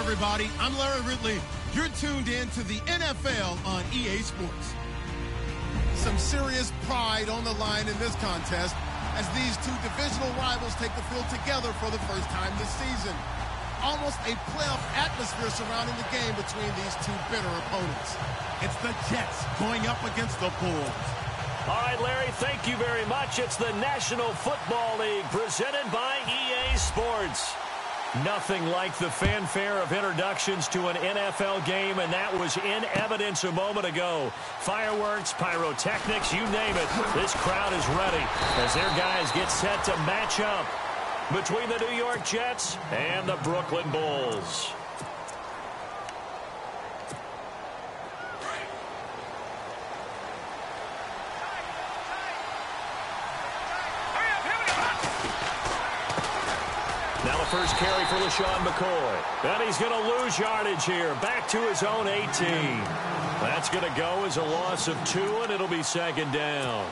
everybody. I'm Larry Ridley. You're tuned in to the NFL on EA Sports. Some serious pride on the line in this contest as these two divisional rivals take the field together for the first time this season. Almost a playoff atmosphere surrounding the game between these two bitter opponents. It's the Jets going up against the Bulls. All right, Larry, thank you very much. It's the National Football League presented by EA Sports. Nothing like the fanfare of introductions to an NFL game, and that was in evidence a moment ago. Fireworks, pyrotechnics, you name it. This crowd is ready as their guys get set to match up between the New York Jets and the Brooklyn Bulls. Now the first carry for LaShawn McCoy. And he's going to lose yardage here. Back to his own 18. That's going to go as a loss of 2, and it'll be second down.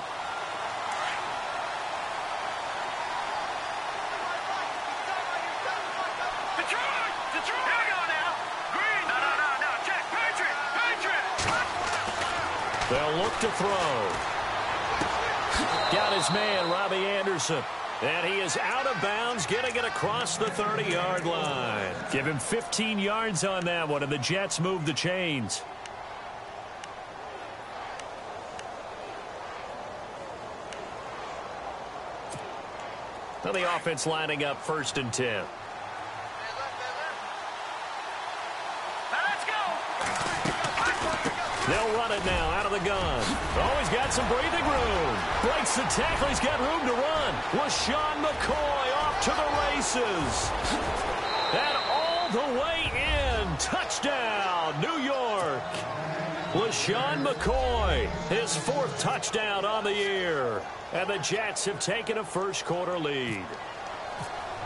They'll look to throw. Got his man, Robbie Anderson. And he is out of bounds, getting it across the 30-yard line. Give him 15 yards on that one, and the Jets move the chains. Now the offense lining up 1st and 10. They'll run it now out of the gun. Oh, he's got some breathing room. Breaks the tackle. He's got room to run. LaShawn McCoy off to the races. And all the way in. Touchdown, New York. LaShawn McCoy, his 4th touchdown on the year. And the Jets have taken a first-quarter lead.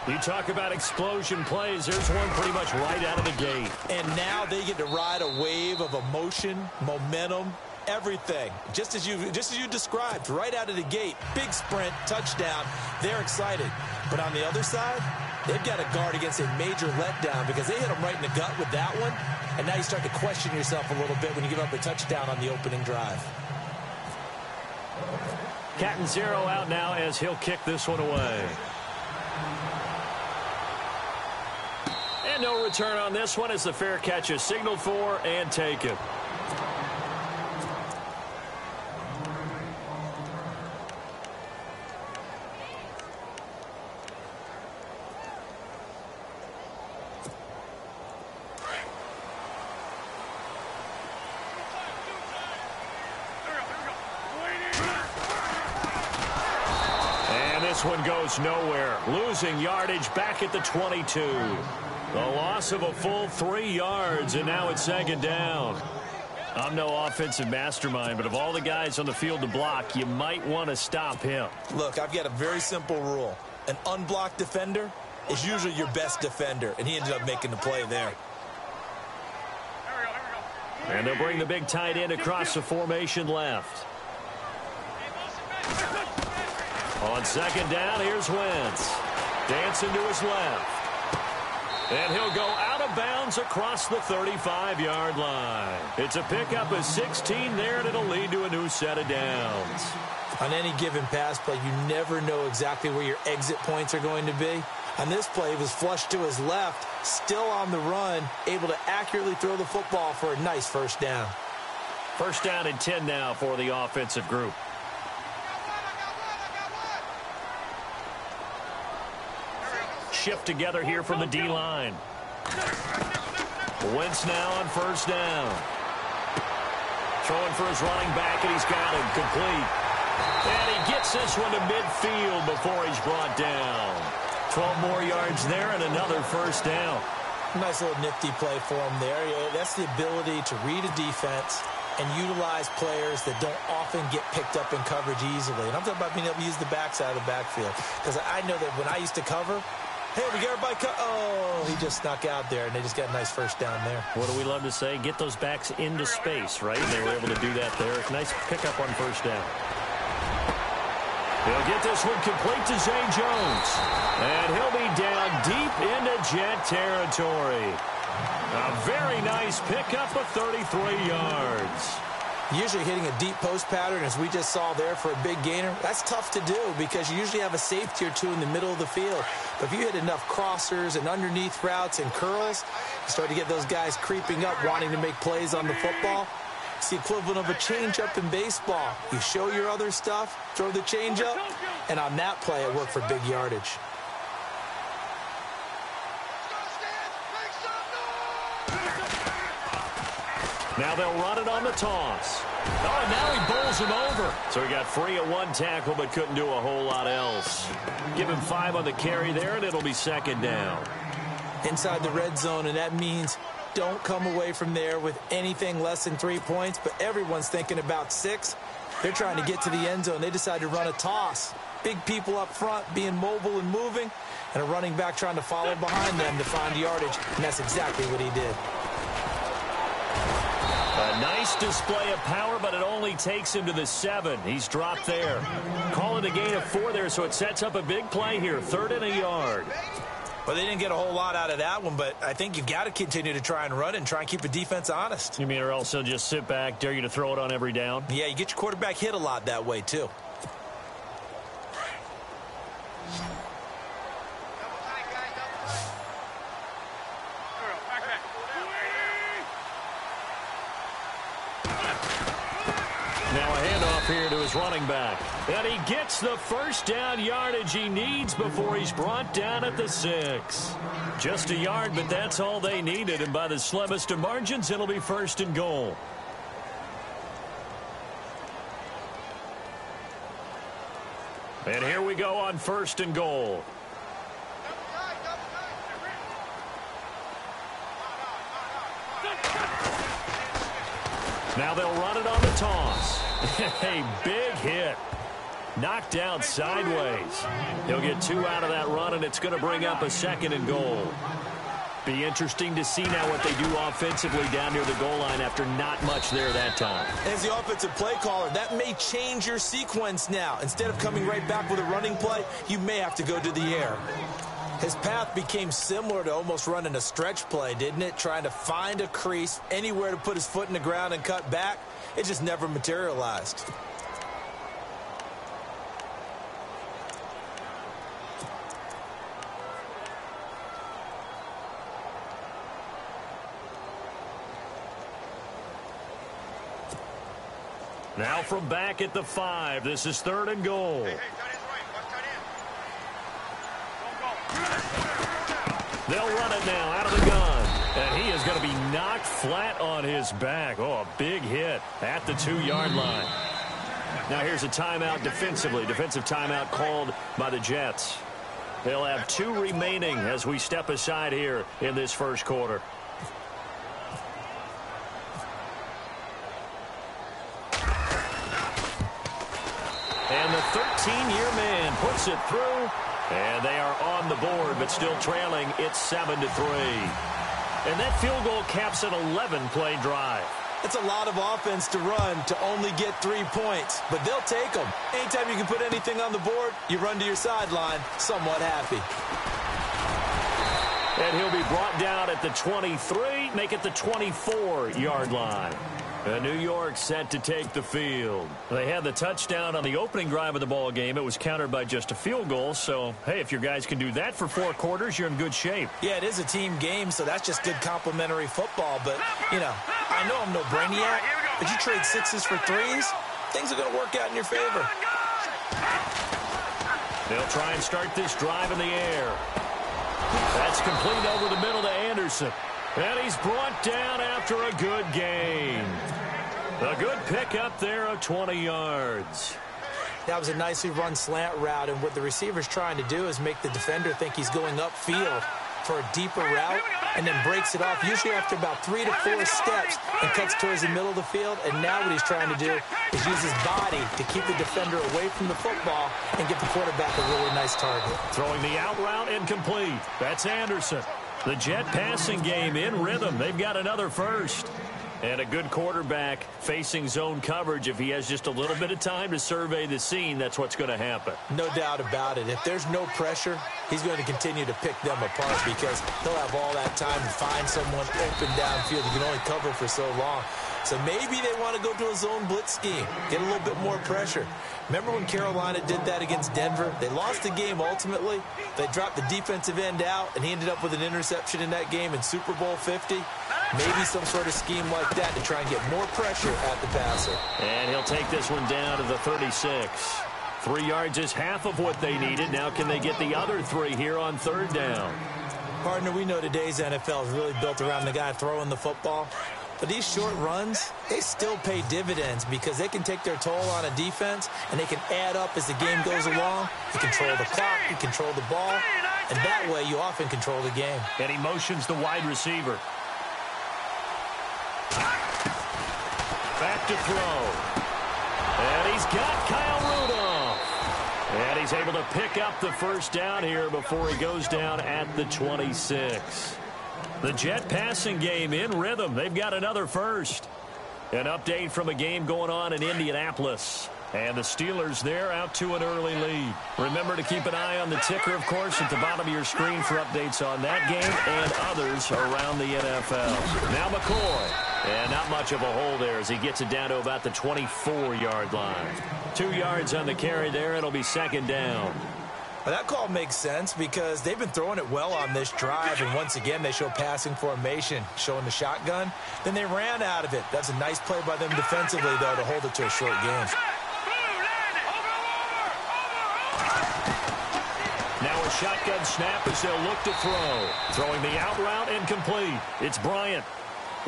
You talk about explosion plays. There's one pretty much right out of the gate. And now they get to ride a wave of emotion, momentum, everything. Just as you described, right out of the gate. Big sprint, touchdown. They're excited. But on the other side, they've got to guard against a major letdown because they hit them right in the gut with that one. And now you start to question yourself a little bit when you give up a touchdown on the opening drive. Cat and 0 out now as he'll kick this one away. And no return on this one as the fair catch is signaled for and taken. And this one goes nowhere. Losing yardage back at the 22. The loss of a full 3 yards, and now it's second down. I'm no offensive mastermind, but of all the guys on the field to block, you might want to stop him. Look, I've got a very simple rule. An unblocked defender is usually your best defender, and he ended up making the play there. And they'll bring the big tight end across the formation left. On second down, here's Wentz. Dancing to his left. And he'll go out of bounds across the 35-yard line. It's a pickup of 16 there, and it'll lead to a new set of downs. On any given pass play, you never know exactly where your exit points are going to be. On this play, he was flushed to his left, still on the run, able to accurately throw the football for a nice first down. First down and 10 now for the offensive group. Shift together here from the D-line. Wentz now on first down. Throwing for his running back, and he's got him complete. And he gets this one to midfield before he's brought down. 12 more yards there and another first down. Nice little nifty play for him there. That's the ability to read a defense and utilize players that don't often get picked up in coverage easily. And I'm talking about being able to use the backside of the backfield. Because I know that when I used to cover, hey, we got everybody oh, he just snuck out there, and they just got a nice first down there. What do we love to say? Get those backs into space, right? They were able to do that there. Nice pickup on first down. He'll get this one complete to Zay Jones. And he'll be down deep into Jet territory. A very nice pickup of 33 yards. Usually hitting a deep post pattern, as we just saw there, for a big gainer, that's tough to do because you usually have a safety or two in the middle of the field. But if you hit enough crossers and underneath routes and curls, you start to get those guys creeping up, wanting to make plays on the football. It's the equivalent of a changeup in baseball. You show your other stuff, throw the changeup, and on that play, it worked for big yardage. Now they'll run it on the toss. Oh, and now he bowls him over. So he got free at one tackle but couldn't do a whole lot else. Give him 5 on the carry there, and it'll be second down. Inside the red zone, and that means don't come away from there with anything less than 3 points, but everyone's thinking about 6. They're trying to get to the end zone. They decide to run a toss. Big people up front being mobile and moving, and a running back trying to follow behind them to find yardage, and that's exactly what he did. A nice display of power, but it only takes him to the 7. He's dropped there. Call it a gain of 4 there, so it sets up a big play here. 3rd and a yard. Well, they didn't get a whole lot out of that one, but I think you've got to continue to try and run and try and keep the defense honest. You mean or else he'll just sit back, dare you to throw it on every down? Yeah, you get your quarterback hit a lot that way, too. Now a handoff here to his running back. And he gets the first down yardage he needs before he's brought down at the 6. Just a yard, but that's all they needed. And by the slimmest of margins, it'll be 1st and goal. And here we go on 1st and goal. Now they'll run it on the toss. A big hit. Knocked down sideways. He'll get 2 out of that run, and it's going to bring up a 2nd and goal. Be interesting to see now what they do offensively down near the goal line after not much there that time. As the offensive play caller, that may change your sequence now. Instead of coming right back with a running play, you may have to go to the air. His path became similar to almost running a stretch play, didn't it? Trying to find a crease, anywhere to put his foot in the ground and cut back. It just never materialized. Now from back at the 5, this is 3rd and goal. They'll run it now out of the gun. And he is going to be knocked flat on his back. Oh, a big hit at the 2-yard line. Now here's a timeout defensively. Defensive timeout called by the Jets. They'll have 2 remaining as we step aside here in this first quarter. And the 13-year man puts it through. And they are on the board, but still trailing. It's 7-3. And that field goal caps an 11-play drive. It's a lot of offense to run to only get 3 points, but they'll take them. Anytime you can put anything on the board, you run to your sideline somewhat happy. And he'll be brought down at the 23, make it the 24-yard line. New York set to take the field. They had the touchdown on the opening drive of the ball game. It was countered by just a field goal. So, hey, if your guys can do that for 4 quarters, you're in good shape. Yeah, it is a team game, so that's just good complimentary football. But, you know, I know I'm no brainiac, but you trade 6s for 3s, things are going to work out in your favor. They'll try and start this drive in the air. That's complete over the middle to Anderson. And he's brought down after a good gain. A good pickup there of 20 yards. That was a nicely run slant route, and what the receiver's trying to do is make the defender think he's going upfield for a deeper route and then breaks it off, usually after about 3 to 4 steps, and cuts towards the middle of the field. And now what he's trying to do is use his body to keep the defender away from the football and get the quarterback a really nice target. Throwing the out route incomplete. That's Anderson. The Jet passing game in rhythm. They've got another first. And a good quarterback facing zone coverage, if he has just a little bit of time to survey the scene, that's what's going to happen. No doubt about it. If there's no pressure, he's going to continue to pick them apart because he'll have all that time to find someone open downfield. He can only cover for so long. So maybe they want to go to a zone blitz scheme, get a little bit more pressure. Remember when Carolina did that against Denver? They lost the game ultimately. They dropped the defensive end out, and he ended up with an interception in that game in Super Bowl 50. Maybe some sort of scheme like that to try and get more pressure at the passer. And he'll take this one down to the 36. 3 yards is half of what they needed. Now can they get the other 3 here on 3rd down? Partner, we know today's NFL is really built around the guy throwing the football. But these short runs, they still pay dividends because they can take their toll on a defense, and they can add up as the game goes along. You control the clock, you control the ball, and that way you often control the game. And he motions the wide receiver. Back to throw. And he's got Kyle Rudolph. And he's able to pick up the first down here before he goes down at the 26. The Jet passing game in rhythm. They've got another first. An update from a game going on in Indianapolis. And the Steelers there out to an early lead. Remember to keep an eye on the ticker, of course, at the bottom of your screen for updates on that game and others around the NFL. Now McCoy. And not much of a hole there as he gets it down to about the 24-yard line. 2 yards on the carry there. It'll be 2nd down. Well, that call makes sense because they've been throwing it well on this drive, and once again they show passing formation, showing the shotgun. Then they ran out of it. That's a nice play by them defensively, though, to hold it to a short game. Now a shotgun snap as they'll look to throw. Throwing the out route incomplete. It's Bryant.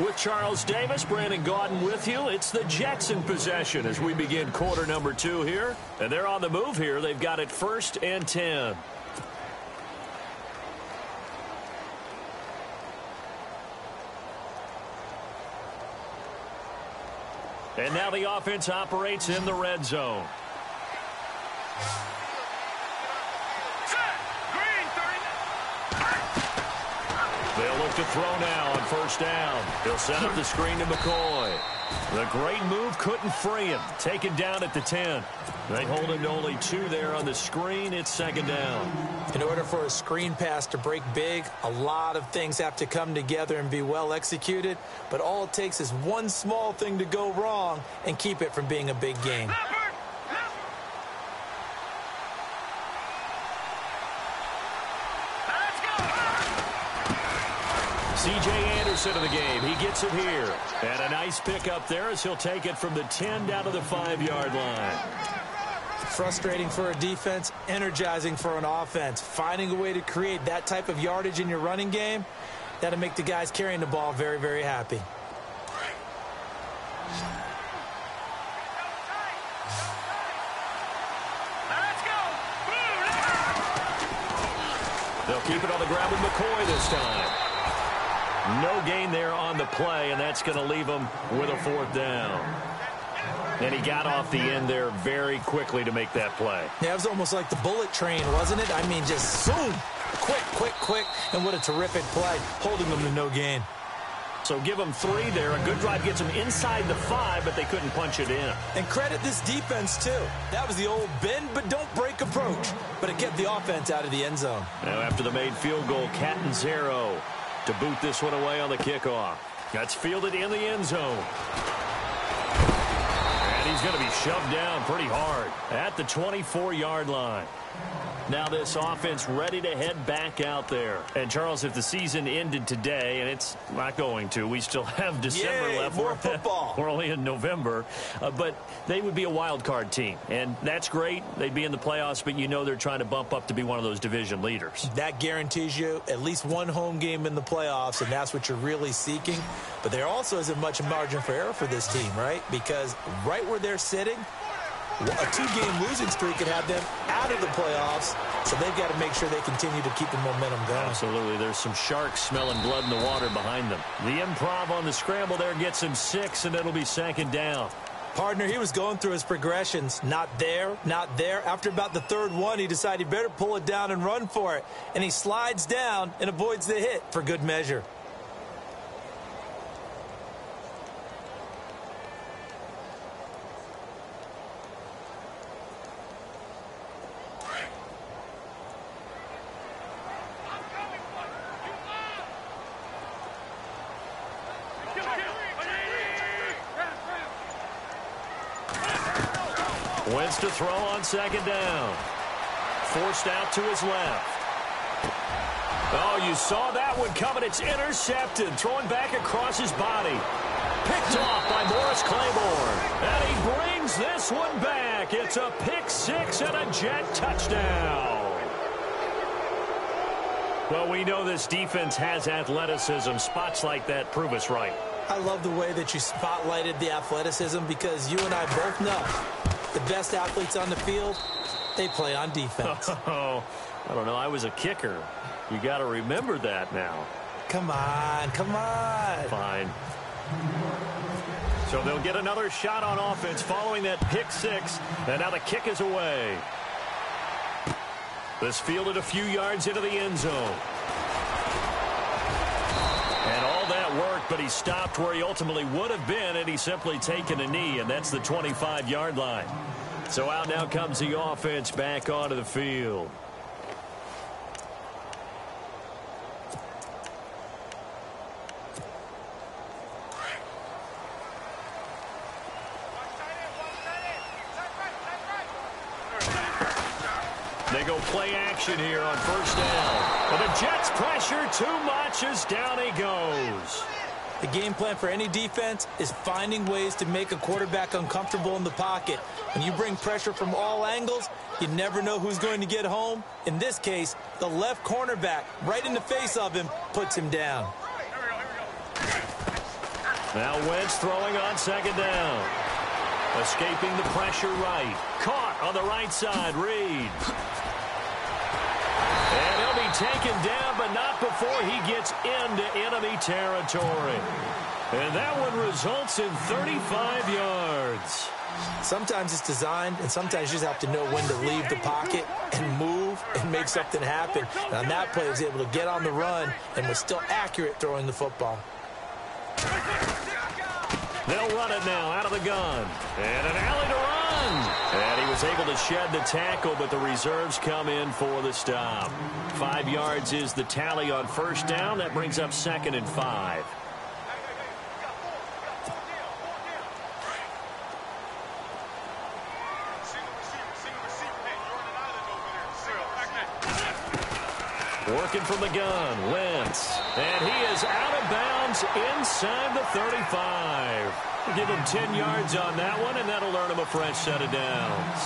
With Charles Davis, Brandon Gaudin with you. It's the Jets in possession as we begin quarter number 2 here. And they're on the move here. They've got it 1st and 10. And now the offense operates in the red zone. They'll look to throw now on 1st down. He'll set up the screen to McCoy. The great move couldn't free him. Taken down at the 10. They hold him to only 2 there on the screen. It's 2nd down. In order for a screen pass to break big, a lot of things have to come together and be well executed. But all it takes is one small thing to go wrong and keep it from being a big game. C.J. Anderson of the game. He gets it here. And a nice pickup there as he'll take it from the 10 down to the 5-yard line. Frustrating for a defense, energizing for an offense. Finding a way to create that type of yardage in your running game, that'll make the guys carrying the ball very, very happy. They'll keep it on the ground with McCoy this time. No gain there on the play, and that's going to leave him with a 4th down. And he got off the end there very quickly to make that play. Yeah, it was almost like the bullet train, wasn't it? I mean, just boom, quick, and what a terrific play, holding them to no gain. So give them 3 there. A good drive gets them inside the 5, but they couldn't punch it in. And credit this defense, too. That was the old bend but don't break approach, but it kept the offense out of the end zone. Now after the made field goal, Catanzaro to boot this one away on the kickoff. That's fielded in the end zone. And he's going to be shoved down pretty hard at the 24-yard line. Now this offense ready to head back out there. And, Charles, if the season ended today, and it's not going to, we still have December left. More football. We're only in November. But they would be a wild card team. And that's great. They'd be in the playoffs, but you know they're trying to bump up to be one of those division leaders. That guarantees you at least one home game in the playoffs, and that's what you're really seeking. But there also isn't much margin for error for this team, right? Because right where they're sitting, a 2-game losing streak could have them out of the playoffs, so they've got to make sure they continue to keep the momentum going. Absolutely. There's some sharks smelling blood in the water behind them. The improv on the scramble there gets him 6, and it'll be 2nd down. Partner, he was going through his progressions. Not there, not there. After about the 3rd one, he decided he better pull it down and run for it. And he slides down and avoids the hit for good measure. Wentz to throw on second down. Forced out to his left. Oh, you saw that one coming. It's intercepted. Throwing back across his body. Picked off by Morris Claiborne. And he brings this one back. It's a pick six and a Jet touchdown. Well, we know this defense has athleticism. Spots like that prove us right. I love the way that you spotlighted the athleticism because you and I both know the best athletes on the field, they play on defense. Oh, I don't know. I was a kicker. You got to remember that now. Come on, come on. Fine. So they'll get another shot on offense following that pick six. And now the kick is away. This fielded a few yards into the end zone. And all that worked, but he stopped where he ultimately would have been, and he's simply taken a knee, and that's the 25-yard line. So out now comes the offense back onto the field. They go play action here on first down. But the Jets pressure too much as down he goes. The game plan for any defense is finding ways to make a quarterback uncomfortable in the pocket. When you bring pressure from all angles, you never know who's going to get home. In this case, the left cornerback, right in the face of him, puts him down. Now Wentz throwing on second down. Escaping the pressure right. Caught on the right side, Reed. And he'll be taken down, but not before he gets into enemy territory. And that one results in 35 yards. Sometimes it's designed, and sometimes you just have to know when to leave the pocket and move and make something happen. And on that play, he was able to get on the run and was still accurate throwing the football. They'll run it now out of the gun. And an alley to run. And he was able to shed the tackle, but the reserves come in for the stop. 5 yards is the tally on first down. That brings up 2nd and 5. Working from the gun, Wentz. And he is out of bounds inside the 35. We'll give him 10 yards on that one, and that'll earn him a fresh set of downs.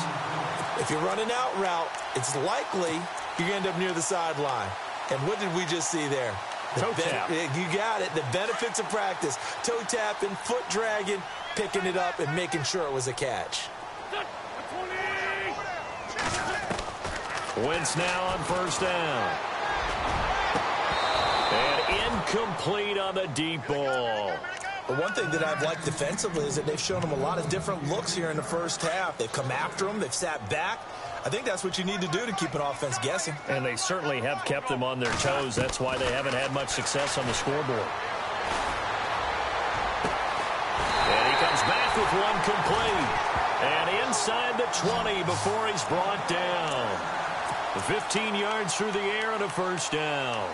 If you're running out route, it's likely you're going to end up near the sideline. And what did we just see there? Toe tap. You got it. The benefits of practice. Toe tapping, foot dragging, picking it up, and making sure it was a catch. Wentz now on first down. And incomplete on the deep ball. But one thing that I've liked defensively is that they've shown them a lot of different looks here in the first half. They've come after them. They've sat back. I think that's what you need to do to keep an offense guessing. And they certainly have kept them on their toes. That's why they haven't had much success on the scoreboard. And he comes back with one complete. And inside the 20 before he's brought down. 15 yards through the air and a first down.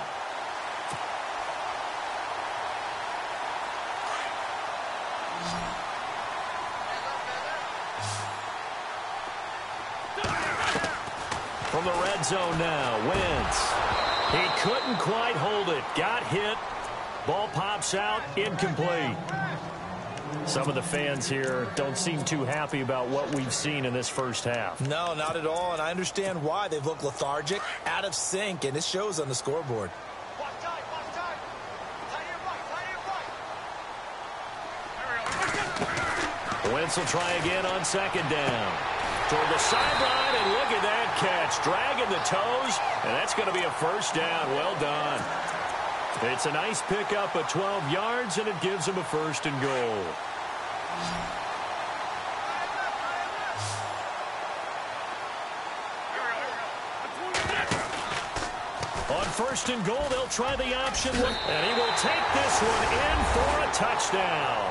From the red zone now, Wentz. He couldn't quite hold it. Got hit. Ball pops out. Incomplete. Some of the fans here don't seem too happy about what we've seen in this first half. No, not at all, and I understand why. They've looked lethargic, out of sync, and it shows on the scoreboard. Wentz will try again on second down. Toward the sideline, and look at that catch. Dragging the toes, and that's going to be a first down. Well done. It's a nice pickup of 12 yards, and it gives him a first and goal. On first and goal, they'll try the option, and he will take this one in for a touchdown.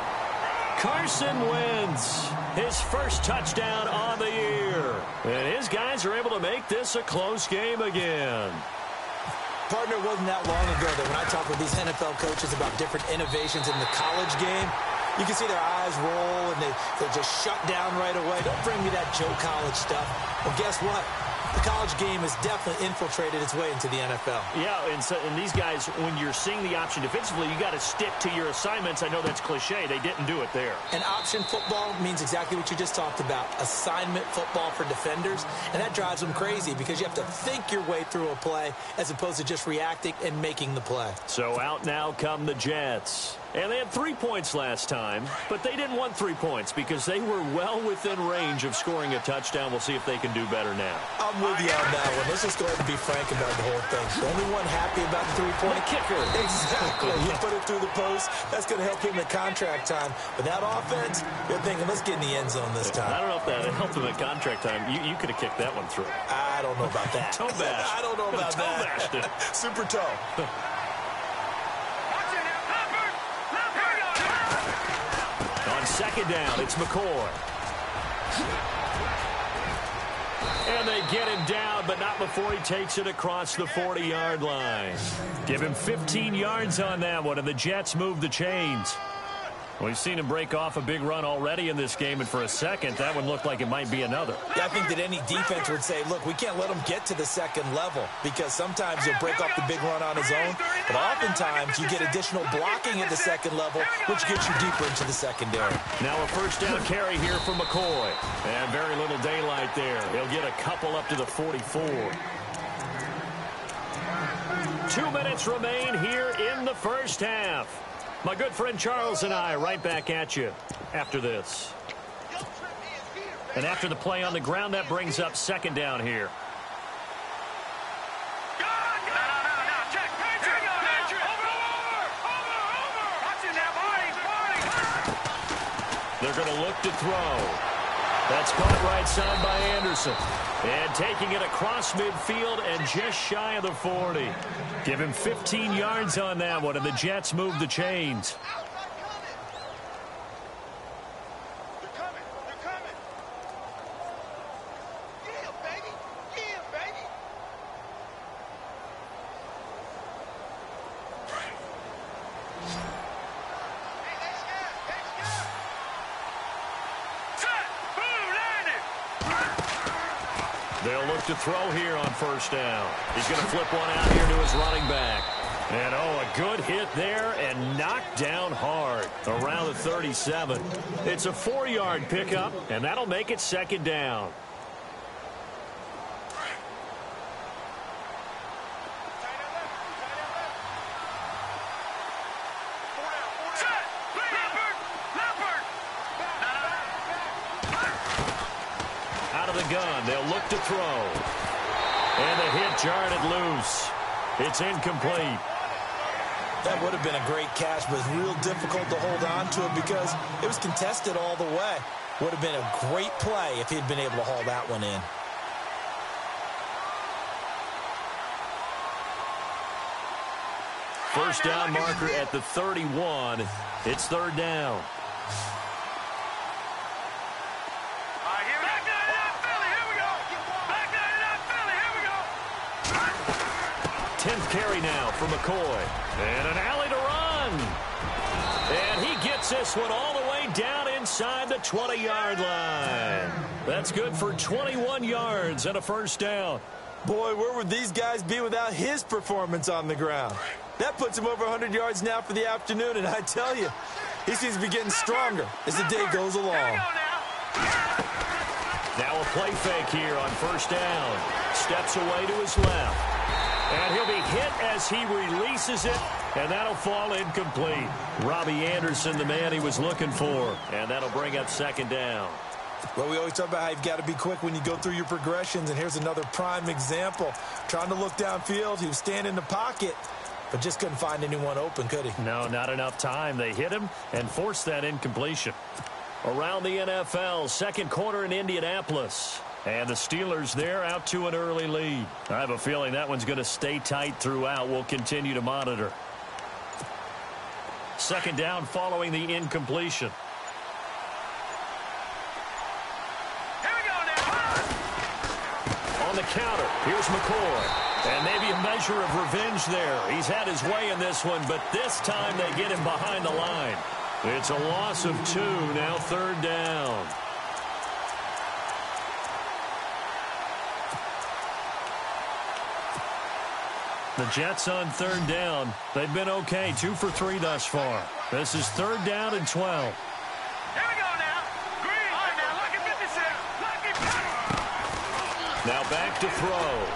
Carson Wentz, his first touchdown on the year. And his guys are able to make this a close game again. Partner, it wasn't that long ago that when I talk with these NFL coaches about different innovations in the college game, You can see their eyes roll, and they just shut down right away. Don't bring me that Joe College stuff. Well, guess what? The college game has definitely infiltrated its way into the NFL. Yeah, and these guys, when you're seeing the option defensively, you got to stick to your assignments. I know that's cliche. They didn't do it there. And option football means exactly what you just talked about, assignment football for defenders. And that drives them crazy because you have to think your way through a play as opposed to just reacting and making the play. So out now come the Jets. And they had 3 points last time, but they didn't want 3 points because they were well within range of scoring a touchdown. We'll see if they can do better now. I'm with you on that one. Let's just go ahead and be frank about the whole thing. The only one happy about the three-point kicker. Exactly. You put it through the post. That's going to help him at contract time. But that offense, you're thinking, let's get in the end zone this time. I don't know if that helped him at contract time. You could have kicked that one through. I don't know about that. Toe bash. I don't know about that. Super toe. On second down, it's McCoy. And they get him down, but not before he takes it across the 40-yard line. Give him 15 yards on that one, and the Jets move the chains. We've seen him break off a big run already in this game, and for a second, that one looked like it might be another. Yeah, I think that any defense would say, look, we can't let him get to the second level because sometimes he'll break off the big run on his own, but oftentimes you get additional blocking at the second level, which gets you deeper into the secondary. Now a first down carry here for McCoy, and very little daylight there. He'll get a couple up to the 44. 2 minutes remain here in the first half. My good friend Charles and I right back at you after this. And after the play on the ground, that brings up second down here. They're going to look to throw. That's caught right side by Anderson. And taking it across midfield and just shy of the 40. Give him 15 yards on that one, and the Jets move the chains. They're coming. Yeah, baby. They'll look to throw here on first down. He's going to flip one out here to his running back. And, a good hit there and knocked down hard around the 37. It's a 4-yard pickup, and that'll make it second down. Out of the gun, they'll look to throw. And the hit jarred it loose. It's incomplete. That would have been a great catch, but it's real difficult to hold on to it because it was contested all the way. Would have been a great play if he'd been able to haul that one in. First down marker at the 31. It's third down. 10th carry now for McCoy. And an alley to run. And he gets this one all the way down inside the 20-yard line. That's good for 21 yards and a first down. Boy, where would these guys be without his performance on the ground? That puts him over 100 yards now for the afternoon, and I tell you, he seems to be getting stronger as the day goes along. Now a play fake here on first down. Steps away to his left. And he'll be hit as he releases it, and that'll fall incomplete. Robbie Anderson, the man he was looking for, and that'll bring up second down. Well, we always talk about how you've got to be quick when you go through your progressions, and here's another prime example. Trying to look downfield, he was standing in the pocket, but just couldn't find anyone open, could he? No, not enough time. They hit him and forced that incompletion. Around the NFL, second quarter in Indianapolis. And the Steelers there out to an early lead. I have a feeling that one's going to stay tight throughout. We'll continue to monitor. Second down following the incompletion. Here we go now. On the counter, here's McCoy. And maybe a measure of revenge there. He's had his way in this one, but this time they get him behind the line. It's a loss of 2, now 3rd down. The Jets on 3rd down. They've been okay, 2 for 3 thus far. This is 3rd down and 12. Here we go now. Green. All right, now look at 56. Now back to throw.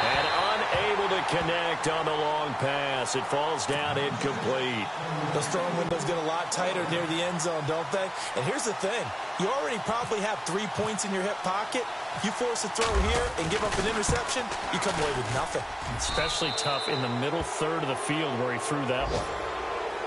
And unable to connect on the long pass. It falls down incomplete. Those throwing windows get a lot tighter near the end zone, don't they? And here's the thing. You already probably have 3 points in your hip pocket. You force a throw here and give up an interception, you come away with nothing. Especially tough in the middle third of the field where he threw that one.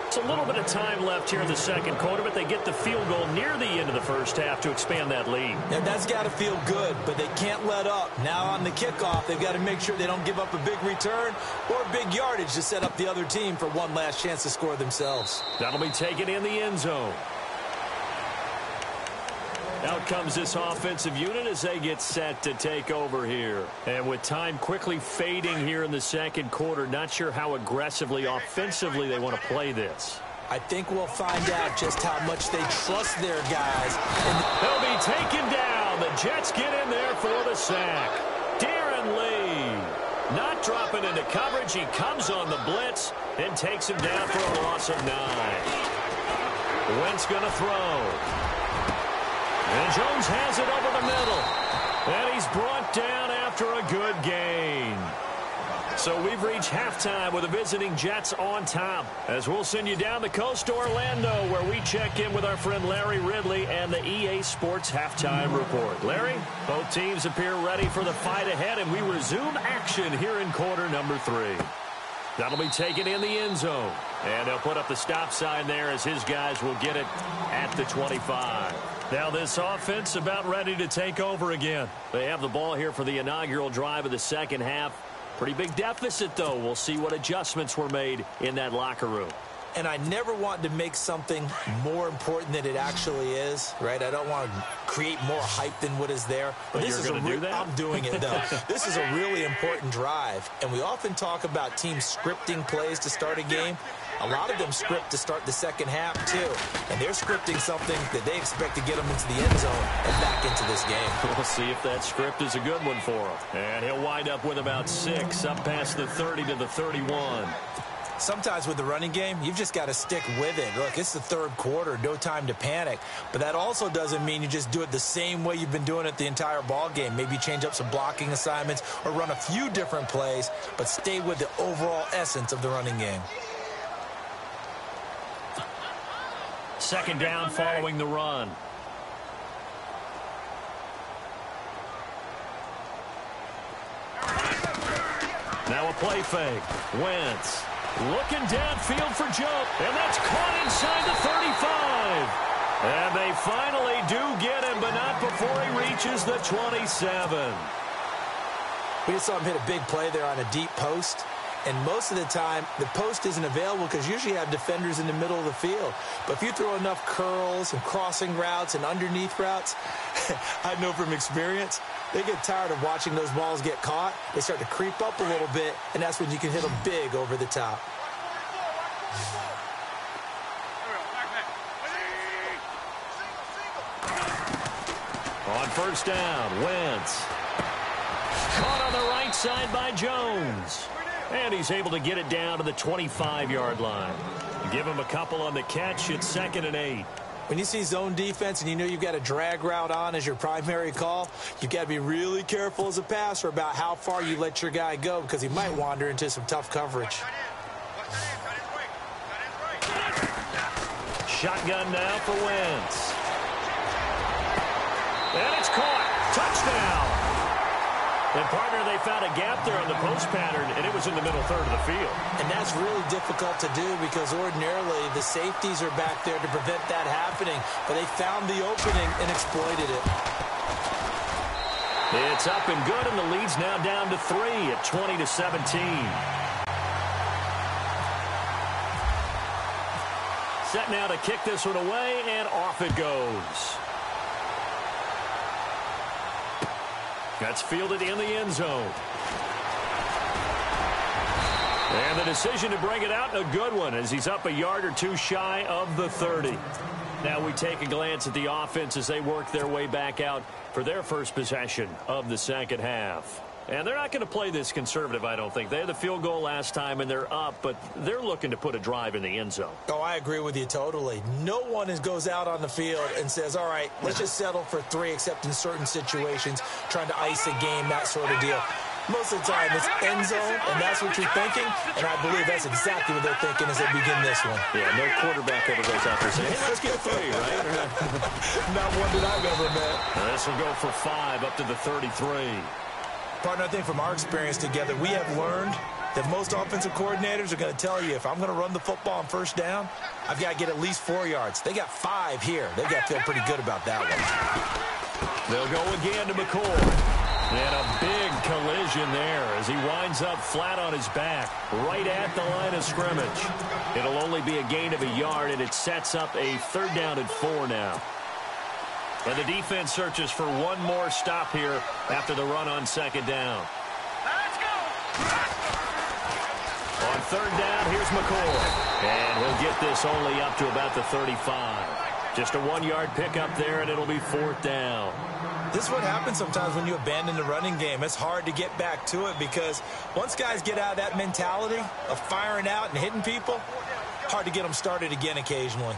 It's a little bit of time left here in the second quarter, but they get the field goal near the end of the first half to expand that lead. And that's got to feel good, but they can't let up. Now on the kickoff, they've got to make sure they don't give up a big return or big yardage to set up the other team for one last chance to score themselves. That'll be taken in the end zone. Out comes this offensive unit as they get set to take over here. And with time quickly fading here in the second quarter, not sure how aggressively, offensively they want to play this. I think we'll find out just how much they trust their guys. They'll be taken down. The Jets get in there for the sack. Darren Lee not dropping into coverage. He comes on the blitz and takes him down for a loss of 9. Wentz going to throw. And Jones has it over the middle. And he's brought down after a good gain. So we've reached halftime with the visiting Jets on top. As we'll send you down the coast to Orlando, where we check in with our friend Larry Ridley and the EA Sports Halftime Report. Larry, both teams appear ready for the fight ahead, and we resume action here in quarter number 3. That'll be taken in the end zone. And they'll put up the stop sign there as his guys will get it at the 25. Now this offense about ready to take over again. They have the ball here for the inaugural drive of the second half. Pretty big deficit, though. We'll see what adjustments were made in that locker room. And I never want to make something more important than it actually is, right? I don't want to create more hype than what is there. But this you're going to do that? I'm doing it, though. This is a really important drive. And we often talk about teams scripting plays to start a game. A lot of them script to start the second half, too. And they're scripting something that they expect to get them into the end zone and back into this game. We'll see if that script is a good one for him. And he'll wind up with about 6 up past the 30 to the 31. Sometimes with the running game, you've just got to stick with it. Look, it's the third quarter, no time to panic. But that also doesn't mean you just do it the same way you've been doing it the entire ball game. Maybe change up some blocking assignments or run a few different plays, but stay with the overall essence of the running game. Second down following the run. Now a play fake. Wentz looking downfield for Joe. And that's caught inside the 35. And they finally do get him, but not before he reaches the 27. We just saw him hit a big play there on a deep post. And most of the time, the post isn't available because usually you have defenders in the middle of the field. But if you throw enough curls and crossing routes and underneath routes, I know from experience, they get tired of watching those balls get caught. They start to creep up a little bit, and that's when you can hit them big over the top. On first down, Wentz. Caught on the right side by Jones. And he's able to get it down to the 25-yard line. Give him a couple on the catch. It's 2nd and 8. When you see zone defense and you know you've got a drag route on as your primary call, you've got to be really careful as a passer about how far you let your guy go because he might wander into some tough coverage. Shotgun now for Wentz. And it's caught. Touchdown. And, partner, they found a gap there on the post pattern, and it was in the middle third of the field. And that's really difficult to do because ordinarily the safeties are back there to prevent that happening. But they found the opening and exploited it. It's up and good, and the lead's now down to 3 at 20 to 17. Set now to kick this one away, and off it goes. That's fielded in the end zone. And the decision to bring it out in a good one as he's up a yard or two shy of the 30. Now we take a glance at the offense as they work their way back out for their first possession of the second half. And they're not going to play this conservative, I don't think. They had the field goal last time, and they're up, but they're looking to put a drive in the end zone. Oh, I agree with you totally. No one goes out on the field and says, all right, let's just settle for 3, except in certain situations, trying to ice a game, that sort of deal. Most of the time, it's end zone, and that's what you're thinking, and I believe that's exactly what they're thinking as they begin this one. Yeah, no quarterback ever goes out there saying, hey, let's get 3, right? Not one that I've ever met. This will go for 5 up to the 33. Partner, I think from our experience together, we have learned that most offensive coordinators are going to tell you, if I'm going to run the football on first down, I've got to get at least 4 yards. They got 5 here. They've got to feel pretty good about that one. They'll go again to McCoy. And a big collision there as he winds up flat on his back, right at the line of scrimmage. It'll only be a gain of a yard, and it sets up a 3rd down and 4 now. And the defense searches for one more stop here after the run on 2nd down. Let's go. On 3rd down, here's McCoy. And he'll get this only up to about the 35. Just a 1-yard pickup there, and it'll be 4th down. This is what happens sometimes when you abandon the running game. It's hard to get back to it because once guys get out of that mentality of firing out and hitting people, hard to get them started again occasionally.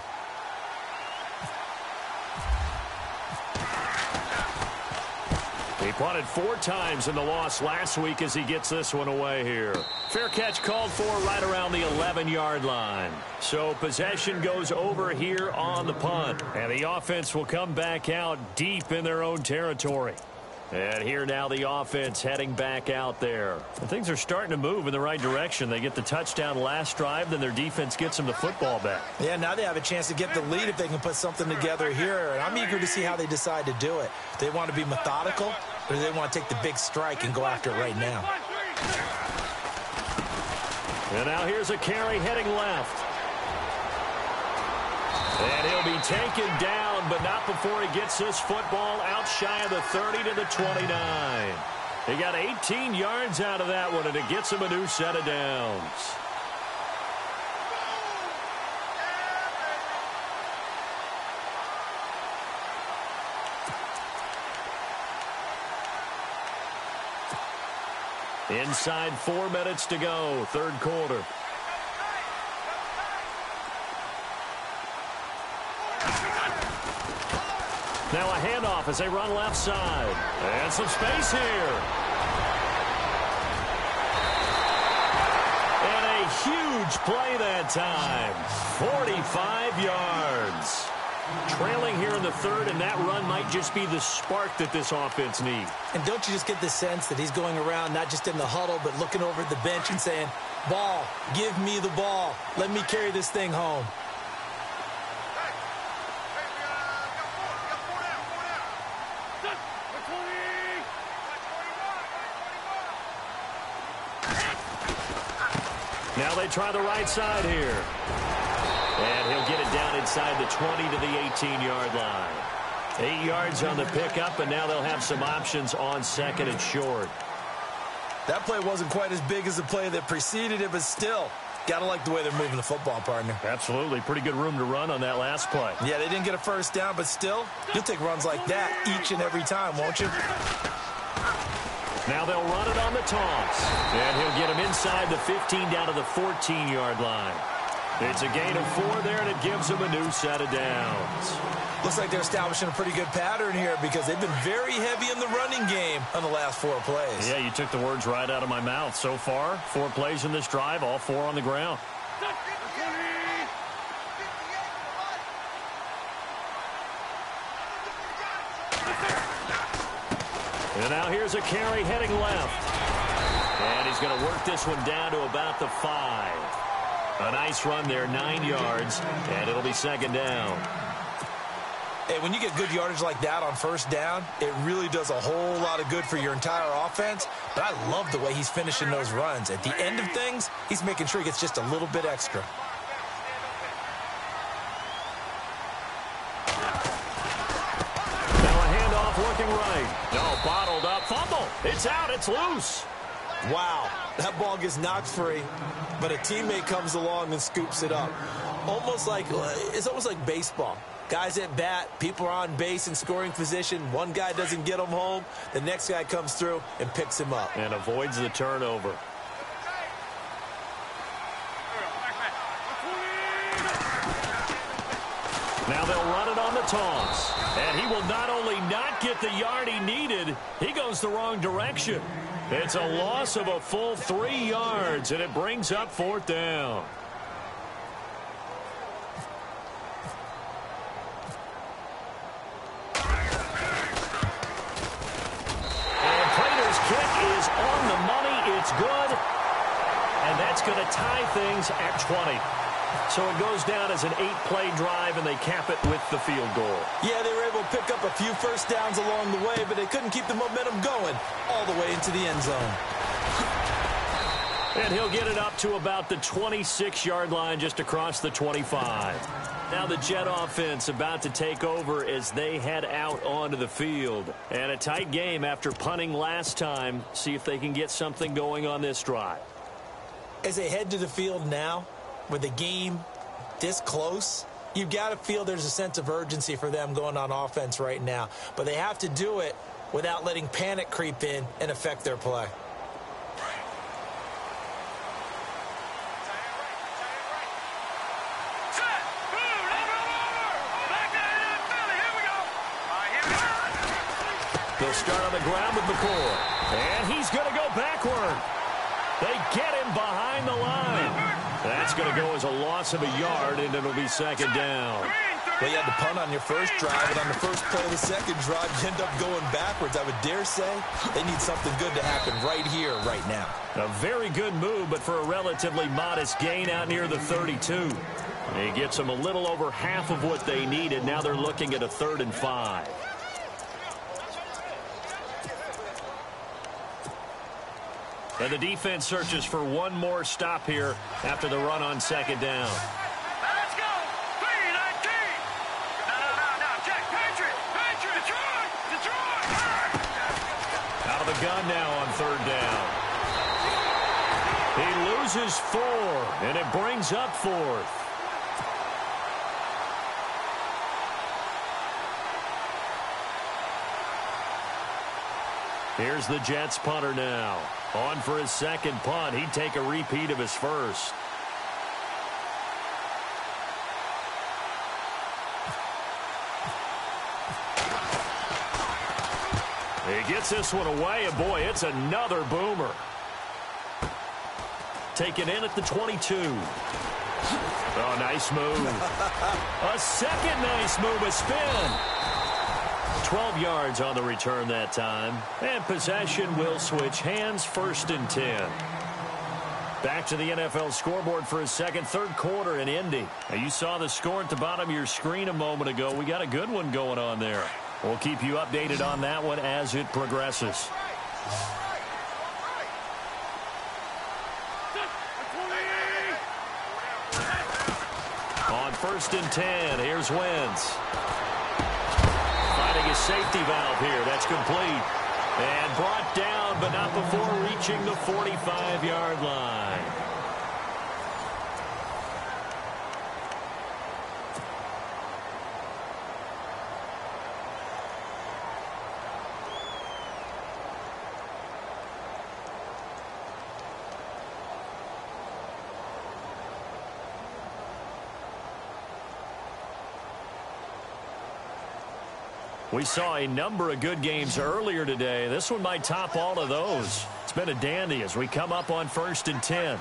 He punted 4 times in the loss last week as he gets this one away here. Fair catch called for right around the 11-yard line. So possession goes over here on the punt. And the offense will come back out deep in their own territory. And here now the offense heading back out there. And things are starting to move in the right direction. They get the touchdown last drive, then their defense gets them the football back. Yeah, now they have a chance to get the lead if they can put something together here. And I'm eager to see how they decide to do it. They want to be methodical, or do they want to take the big strike and go after it right now? And now here's a carry heading left. And he'll be taken down, but not before he gets this football out shy of the 30 to the 29. He got 18 yards out of that one, and it gets him a new set of downs. Inside 4 minutes to go, 3rd quarter. Now a handoff as they run left side. And some space here. And a huge play that time. 45 yards. Trailing here in the 3rd, and that run might just be the spark that this offense needs. And don't you just get the sense that he's going around not just in the huddle, but looking over at the bench and saying, ball, give me the ball. Let me carry this thing home. Now they try the right side here. And he'll get it down inside the 20 to the 18-yard line. 8 yards on the pickup, and now they'll have some options on 2nd and short. That play wasn't quite as big as the play that preceded it, but still, got to like the way they're moving the football, partner. Absolutely. Pretty good room to run on that last play. Yeah, they didn't get a 1st down, but still, you'll take runs like that each and every time, won't you? Now they'll run it on the toss. And he'll get him inside the 15 down to the 14-yard line. It's a gain of 4 there, and it gives them a new set of downs. Looks like they're establishing a pretty good pattern here because they've been very heavy in the running game on the last 4 plays. Yeah, you took the words right out of my mouth. So far, 4 plays in this drive, all 4 on the ground. And now here's a carry heading left. And he's going to work this one down to about the 5. A nice run there, 9 yards, and it'll be 2nd down. Hey, when you get good yardage like that on 1st down, it really does a whole lot of good for your entire offense. But I love the way he's finishing those runs. At the end of things, he's making sure he gets just a little bit extra. Now a handoff working right. No, bottled up. Fumble. It's out. It's loose. Wow, that ball gets knocked free, but a teammate comes along and scoops it up. It's almost like baseball. Guys at bat, people are on base in scoring position. One guy doesn't get him home. The next guy comes through and picks him up. And avoids the turnover. Now they'll run it on the toss. And he will not only not get the yard he needed, he goes the wrong direction. It's a loss of a full 3 yards, and it brings up 4th down. And Prater's kick is on the money. It's good. And that's going to tie things at 20. So it goes down as an 8-play drive, and they cap it with the field goal. Yeah, they were able to pick up a few first downs along the way, but they couldn't keep the momentum going all the way into the end zone. And he'll get it up to about the 26-yard line, just across the 25. Now the Jet offense about to take over as they head out onto the field. And a tight game after punting last time. See if they can get something going on this drive. As they head to the field now, with the game this close, you've got to feel there's a sense of urgency for them going on offense right now. But they have to do it without letting panic creep in and affect their play. They'll start on the ground with McCoy. And he's going to go backward. They get him behind the line. That's going to go as a loss of a yard, and it'll be 2nd down. Well, you had to punt on your first drive, and on the first play of the second drive, you end up going backwards. I would dare say they need something good to happen right here, right now. A very good move, but for a relatively modest gain out near the 32. He gets them a little over half of what they needed. Now they're looking at a 3rd and 5. And the defense searches for one more stop here after the run on 2nd down. Let's go. 3-19. No. Jack, Patriot. Detroit. Out of the gun now on 3rd down. He loses 4, and it brings up 4th. Here's the Jets punter now. On for his 2nd punt. He'd take a repeat of his first. He gets this one away, and boy, it's another boomer. Taken in at the 22. Oh, nice move. A second nice move, a spin. 12 yards on the return that time. And possession will switch hands, 1st and 10. Back to the NFL scoreboard for his third quarter in Indy. Now, you saw the score at the bottom of your screen a moment ago. We got a good one going on there. We'll keep you updated on that one as it progresses. On 1st and 10, here's Wentz. Finding a safety valve here. That's complete. And brought down, but not before reaching the 45-yard line. We saw a number of good games earlier today. This one might top all of those. It's been a dandy as we come up on 1st and 10.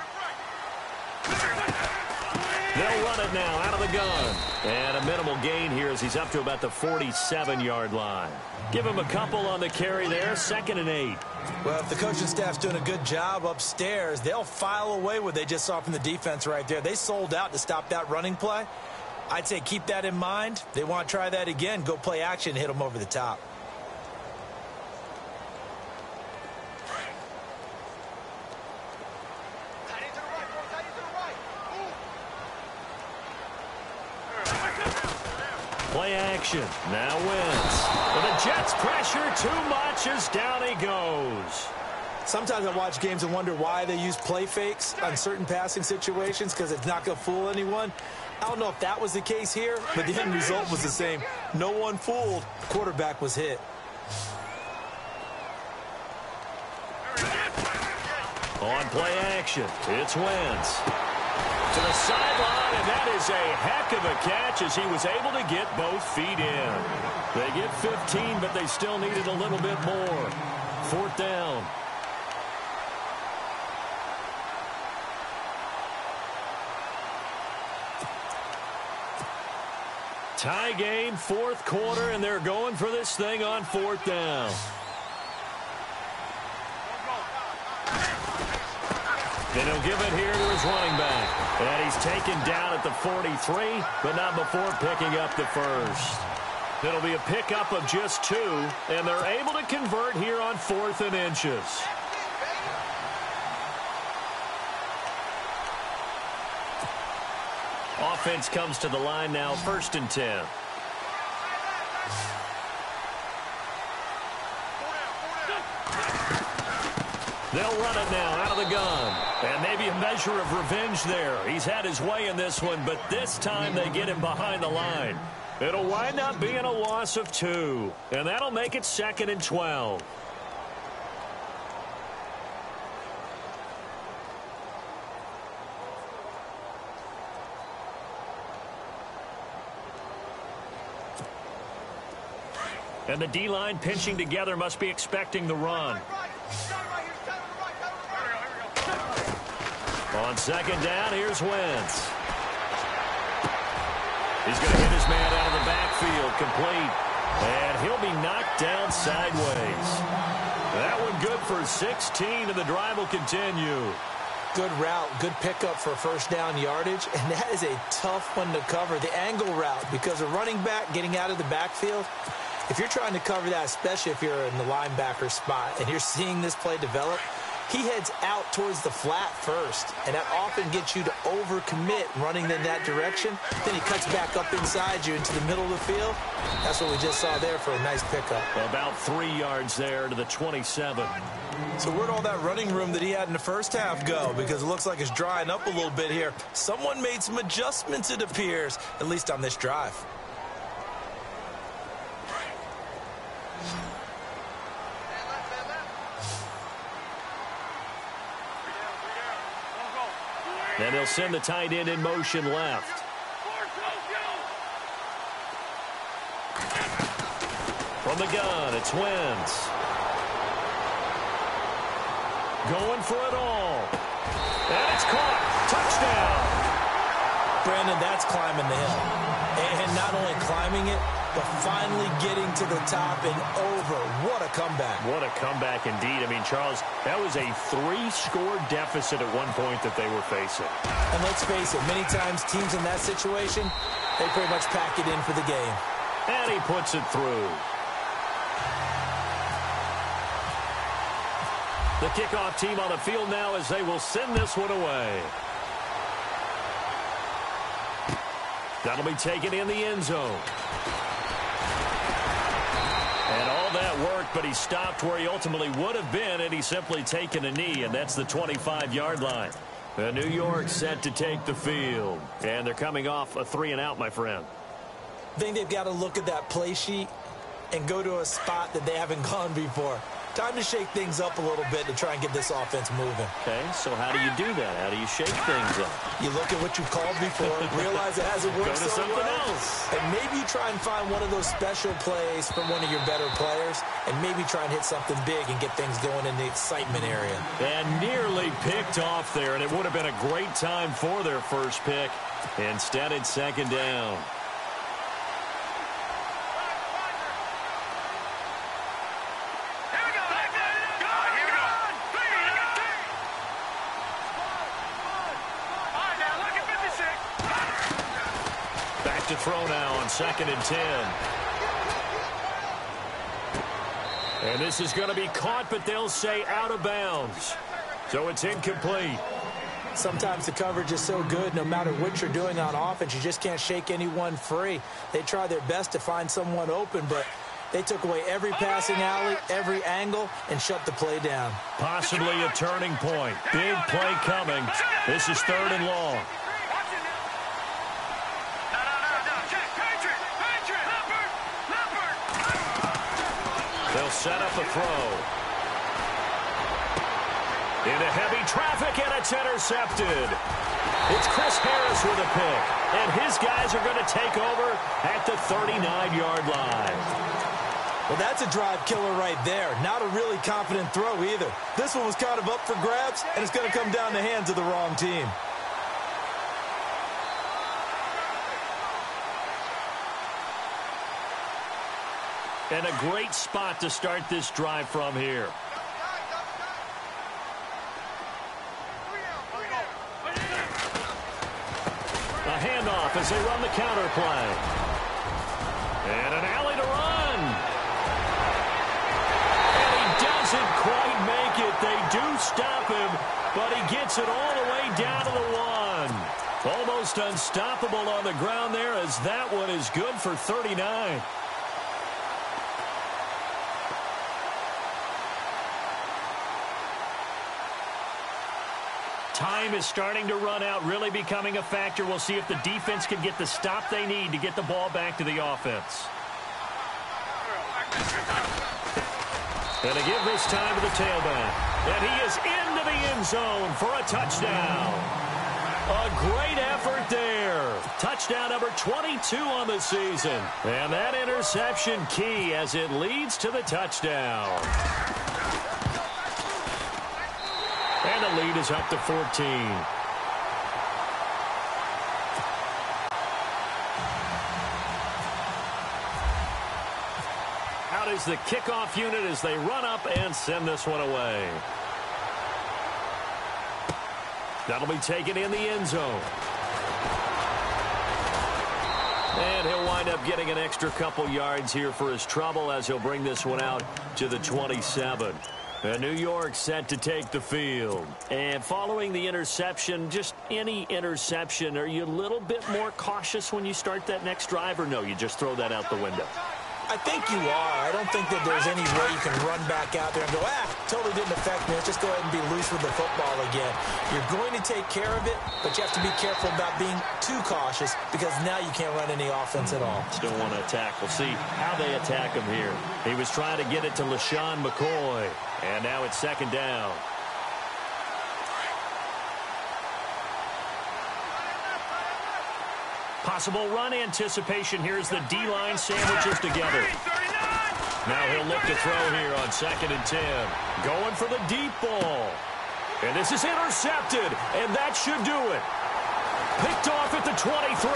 They'll run it now out of the gun. And a minimal gain here as he's up to about the 47-yard line. Give him a couple on the carry there. 2nd and 8. Well, if the coaching staff's doing a good job upstairs, they'll file away what they just saw from the defense right there. They sold out to stop that running play. I'd say keep that in mind. They want to try that again. Go play action, hit them over the top. Play action. Now Wentz. But the Jets pressure too much as down he goes. Sometimes I watch games and wonder why they use play fakes on certain passing situations because it's not going to fool anyone. I don't know if that was the case here, but the end result was the same. No one fooled. Quarterback was hit. On play action, it's Wentz. To the sideline, and that is a heck of a catch as he was able to get both feet in. They get 15, but they still needed a little bit more. 4th down. Tie game, 4th quarter, and they're going for this thing on 4th down. Then he'll give it here to his running back. And he's taken down at the 43, but not before picking up the first. It'll be a pickup of just 2, and they're able to convert here on 4th and inches. Offense comes to the line now, 1st and 10. They'll run it now out of the gun. And maybe a measure of revenge there. He's had his way in this one, but this time they get him behind the line. It'll wind up being a loss of 2. And that'll make it 2nd and 12. And the D-line pinching together must be expecting the run. On 2nd down, here's Wentz. He's going to hit his man out of the backfield, complete. And he'll be knocked down sideways. That one good for 16, and the drive will continue. Good route, good pickup for 1st down yardage, and that is a tough one to cover, the angle route, because a running back getting out of the backfield, if you're trying to cover that, especially if you're in the linebacker spot, and you're seeing this play develop, he heads out towards the flat first, and that often gets you to overcommit running in that direction. Then he cuts back up inside you into the middle of the field. That's what we just saw there for a nice pickup. About 3 yards there to the 27. So where'd all that running room that he had in the first half go? Because it looks like it's drying up a little bit here. Someone made some adjustments, it appears, at least on this drive. And he'll send the tight end in motion left. From the gun, it's Wentz. Going for it all. And it's caught. Touchdown. Brandon, that's climbing the hill. And not only climbing it, but finally getting to the top and over. What a comeback. What a comeback indeed. I mean, Charles, that was a 3-score deficit at one point that they were facing. And let's face it, many times teams in that situation, they pretty much pack it in for the game. And he puts it through. The kickoff team on the field now as they will send this one away. That'll be taken in the end zone. And all that worked, but he stopped where he ultimately would have been, and he's simply taken a knee, and that's the 25-yard line. New York set to take the field, and they're coming off a 3-and-out, my friend. I think they've got to look at that play sheet and go to a spot that they haven't gone before. Time to shake things up a little bit to try and get this offense moving. Okay, so how do you do that? How do you shake things up? You look at what you've called before, realize it hasn't worked Go to so something well, else. and maybe you try and find one of those special plays from one of your better players, and maybe try and hit something big and get things going in the excitement area. And nearly picked off there, and it would have been a great time for their first pick. Instead, it's 2nd down. To throw now on 2nd and 10. And this is going to be caught, but they'll say out of bounds. So it's incomplete. Sometimes the coverage is so good, no matter what you're doing on offense, you just can't shake anyone free. They try their best to find someone open, but They took away every passing alley, every angle, and shut the play down. Possibly a turning point. Big play coming. This is 3rd and long. They'll set up a throw. Into heavy traffic, and it's intercepted. It's Chris Harris with a pick, and his guys are going to take over at the 39-yard line. Well, that's a drive killer right there. Not a really confident throw either. This one was kind of up for grabs, and it's going to come down the hands of the wrong team. And a great spot to start this drive from here. A handoff as they run the counter play. And an alley to run. And he doesn't quite make it. They do stop him, but he gets it all the way down to the 1. Almost unstoppable on the ground there, as that one is good for 39. Time is starting to run out, really becoming a factor. We'll see if the defense can get the stop they need to get the ball back to the offense. And they give this time to the tailback. And he is into the end zone for a touchdown. A great effort there. Touchdown number 22 on the season. And that interception key as it leads to the touchdown. And the lead is up to 14. Out is the kickoff unit as they run up and send this one away. That'll be taken in the end zone. And he'll wind up getting an extra couple yards here for his trouble as he'll bring this one out to the 27. And New York set to take the field. And following the interception, just any interception, are you a little bit more cautious when you start that next drive, or no, you just throw that out the window? I think you are. I don't think that there's any way you can run back out there and go, totally didn't affect me. Let's just go ahead and be loose with the football again. You're going to take care of it, but you have to be careful about being too cautious because now you can't run any offense at all. Still want to attack. We'll see how they attack him here. He was trying to get it to LaShawn McCoy, and now it's 2nd down. Possible run anticipation. Here's the D-line sandwiches together. Now he'll look to throw here on 2nd and 10. Going for the deep ball. And this is intercepted, and that should do it. Picked off at the 23.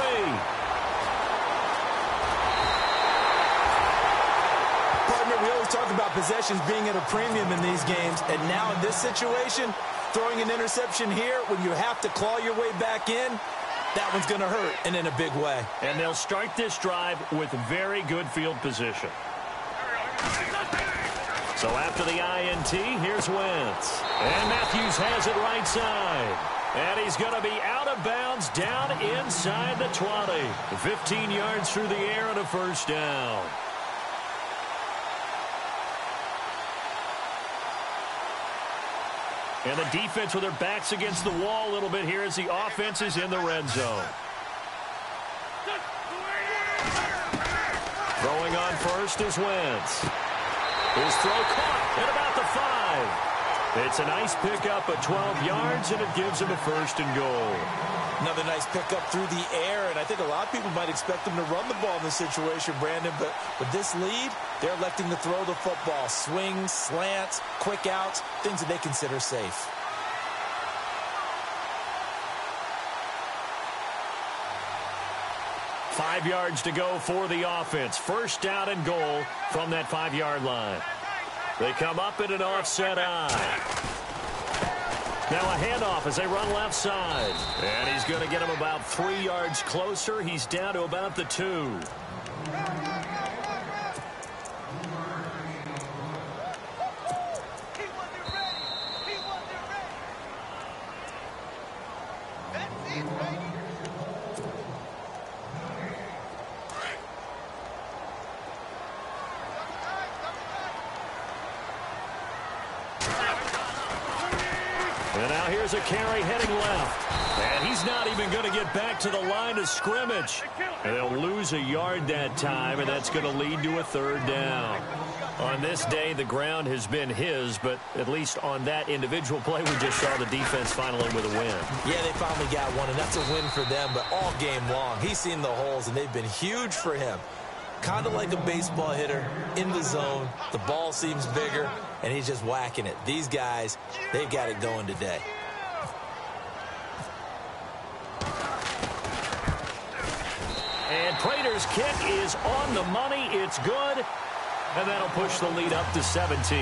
Partner, we always talk about possessions being at a premium in these games, and now in this situation, throwing an interception here when you have to claw your way back in, that one's going to hurt, and in a big way. And they'll start this drive with very good field position. So after the INT, here's Wentz. And Matthews has it right side. And he's going to be out of bounds down inside the 20. 15 yards through the air and a 1st down. And the defense with their backs against the wall a little bit here as the offense is in the red zone. Throwing on first is Wentz. His throw caught at about the 5. It's a nice pickup of 12 yards, and it gives him a 1st and goal. Another nice pickup through the air, and I think a lot of people might expect them to run the ball in this situation, Brandon, but with this lead, they're electing to throw the football. Swings, slants, quick outs, things that they consider safe. Five yards to go for the offense. 1st down and goal from that 5-yard line. They come up in an offset eye. Now a handoff as they run left side. And he's going to get him about 3 yards closer. He's down to about the 2. here's a carry heading left. And he's not even going to get back to the line of scrimmage. And they'll lose a yard that time, and that's going to lead to a third down. On this day, the ground has been his, but at least on that individual play, we just saw the defense finally with a win. Yeah, they finally got one, and that's a win for them, but all game long, he's seen the holes, and they've been huge for him. Kind of like a baseball hitter in the zone. The ball seems bigger, and he's just whacking it. These guys, they've got it going today. And Prater's kick is on the money. It's good. And that'll push the lead up to 17.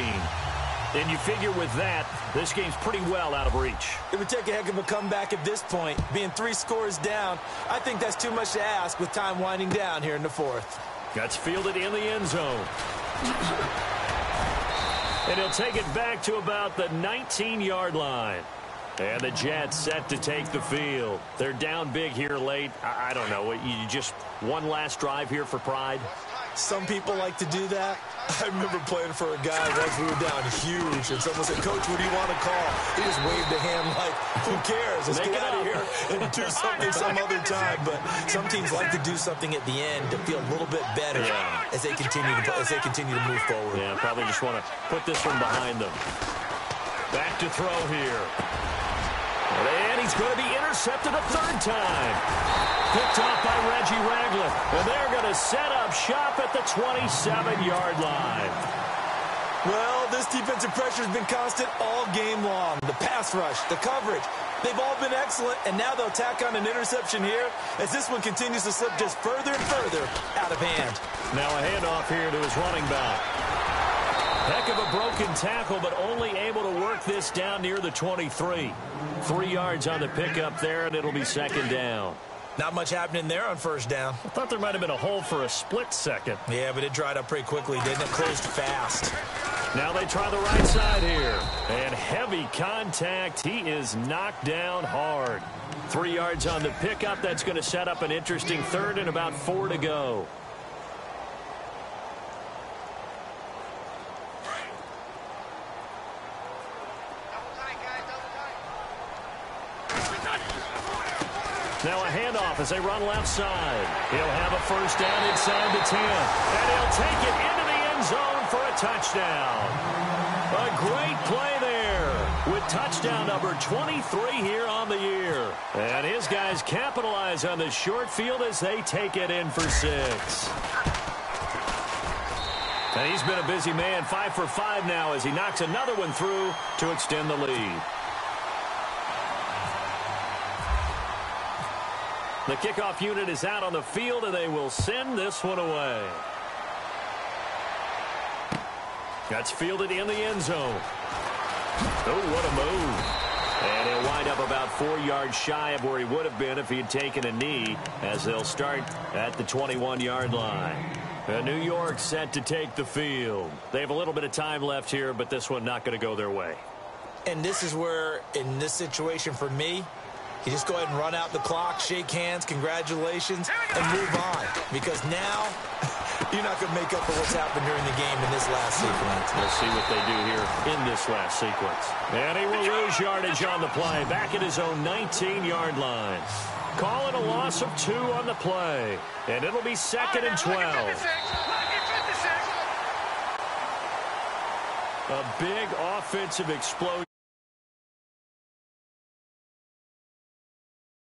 And you figure with that, this game's pretty well out of reach. It would take a heck of a comeback at this point. Being 3 scores down, I think that's too much to ask with time winding down here in the fourth. That's fielded in the end zone. And he'll take it back to about the 19-yard line. And the Jets set to take the field. They're down big here late. I don't know. You just one last drive here for pride? Some people like to do that. I remember playing for a guy once we were down huge, and someone said, "Coach, what do you want to call?" He just waved a hand like, "Who cares? Let's get out of here and do something some other time." But some teams like to do something at the end to feel a little bit better as they continue to move forward. Yeah, probably just want to put this one behind them. Back to throw here. And he's going to be intercepted a third time. Picked off by Reggie Ragland. And they're going to set up shop at the 27-yard line. Well, this defensive pressure has been constant all game long. The pass rush, the coverage, they've all been excellent. And now they'll tack on an interception here as this one continues to slip just further and further out of hand. Now a handoff here to his running back. Heck of a broken tackle, but only able to work this down near the 23. 3 yards on the pickup there, and it'll be second down. Not much happening there on first down. I thought there might have been a hole for a split second. Yeah, but it dried up pretty quickly, didn't it? Closed fast. Now they try the right side here. And heavy contact. He is knocked down hard. 3 yards on the pickup. That's going to set up an interesting third and about 4 to go. Now a handoff as they run left side. He'll have a first down inside the 10. And he'll take it into the end zone for a touchdown. A great play there with touchdown number 23 here on the year. And his guys capitalize on the short field as they take it in for 6. And he's been a busy man, 5 for 5 now as he knocks another one through to extend the lead. The kickoff unit is out on the field, and they will send this one away. That's fielded in the end zone. Oh, what a move. And he'll wind up about 4 yards shy of where he would have been if he had taken a knee, as they'll start at the 21-yard line. New York set to take the field. They have a little bit of time left here, but this one not going to go their way. And this is where, in this situation for me, you just go ahead and run out the clock, shake hands, congratulations, and move on. Because now, you're not going to make up for what's happened during the game in this last sequence. We'll see what they do here in this last sequence. And he will lose yardage on the play, back at his own 19-yard line. Call it a loss of 2 on the play. And it'll be second and 12. A big offensive explosion.